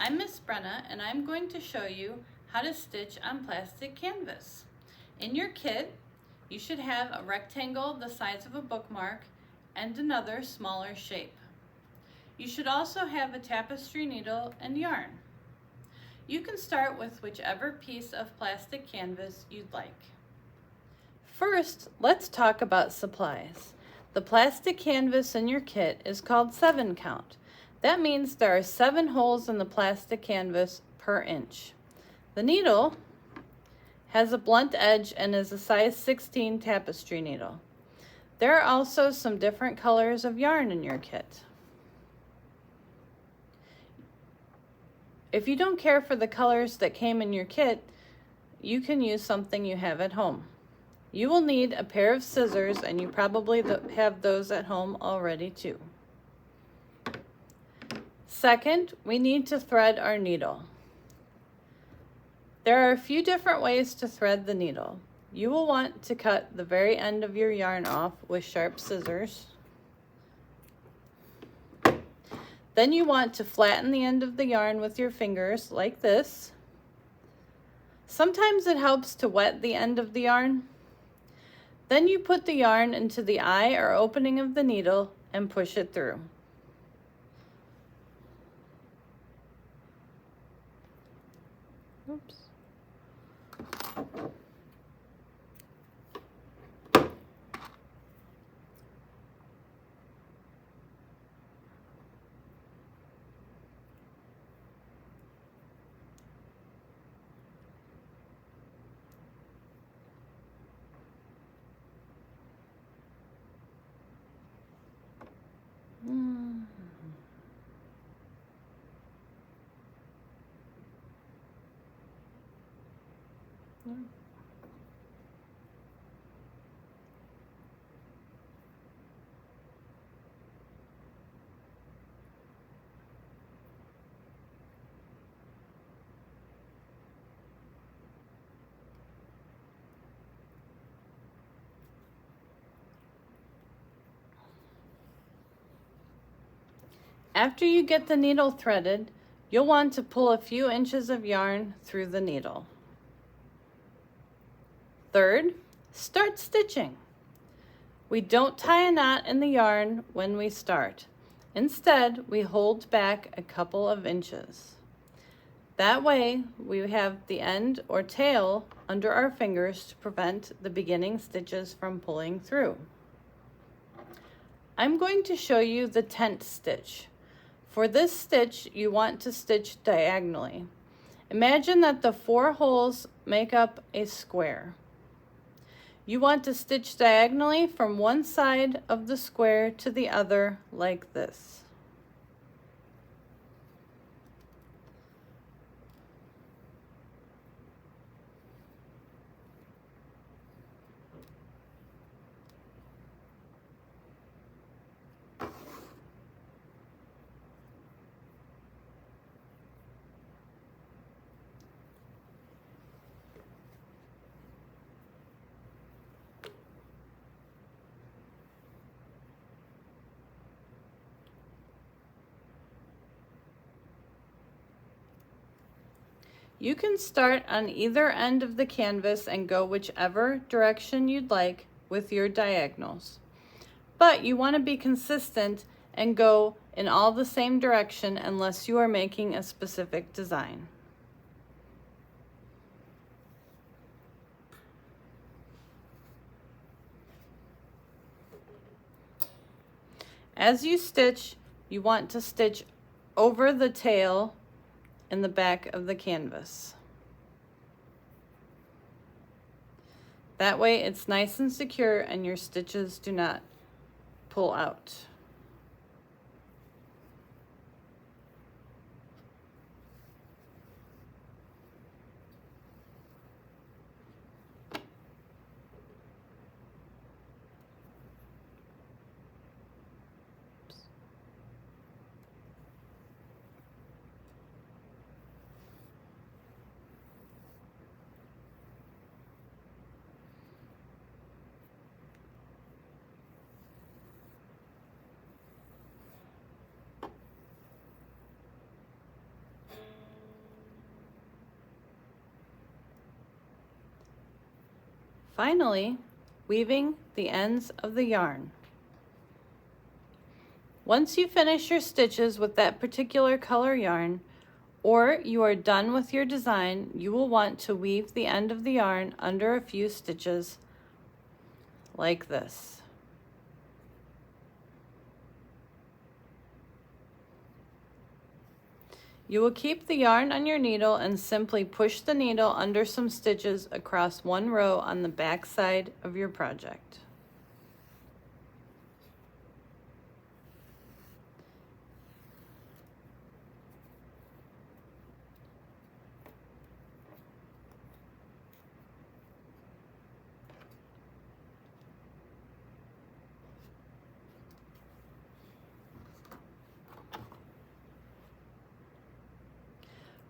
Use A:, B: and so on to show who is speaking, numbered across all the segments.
A: I'm Miss Brenna and I'm going to show you how to stitch on plastic canvas. In your kit, you should have a rectangle the size of a bookmark and another smaller shape. You should also have a tapestry needle and yarn. You can start with whichever piece of plastic canvas you'd like. First, let's talk about supplies. The plastic canvas in your kit is called 7 count. That means there are 7 holes in the plastic canvas per inch. The needle has a blunt edge and is a size 16 tapestry needle. There are also some different colors of yarn in your kit. If you don't care for the colors that came in your kit, you can use something you have at home. You will need a pair of scissors, and you probably have those at home already too. Second, we need to thread our needle. There are a few different ways to thread the needle. You will want to cut the very end of your yarn off with sharp scissors. Then you want to flatten the end of the yarn with your fingers like this. Sometimes it helps to wet the end of the yarn. Then you put the yarn into the eye or opening of the needle and push it through. Oops. After you get the needle threaded, you'll want to pull a few inches of yarn through the needle. Third, start stitching. We don't tie a knot in the yarn when we start. Instead, we hold back a couple of inches. That way, we have the end or tail under our fingers to prevent the beginning stitches from pulling through. I'm going to show you the tent stitch. For this stitch, you want to stitch diagonally. Imagine that the 4 holes make up a square. You want to stitch diagonally from one side of the square to the other like this. You can start on either end of the canvas and go whichever direction you'd like with your diagonals. But you want to be consistent and go in all the same direction unless you are making a specific design. As you stitch, you want to stitch over the tail in the back of the canvas. That way it's nice and secure and your stitches do not pull out. Finally, weaving the ends of the yarn. Once you finish your stitches with that particular color yarn, or you are done with your design, you will want to weave the end of the yarn under a few stitches like this. You will keep the yarn on your needle and simply push the needle under some stitches across one row on the back side of your project.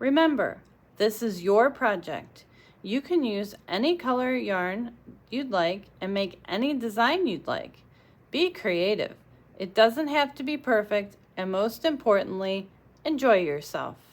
A: Remember, this is your project. You can use any color yarn you'd like and make any design you'd like. Be creative. It doesn't have to be perfect, and most importantly, enjoy yourself.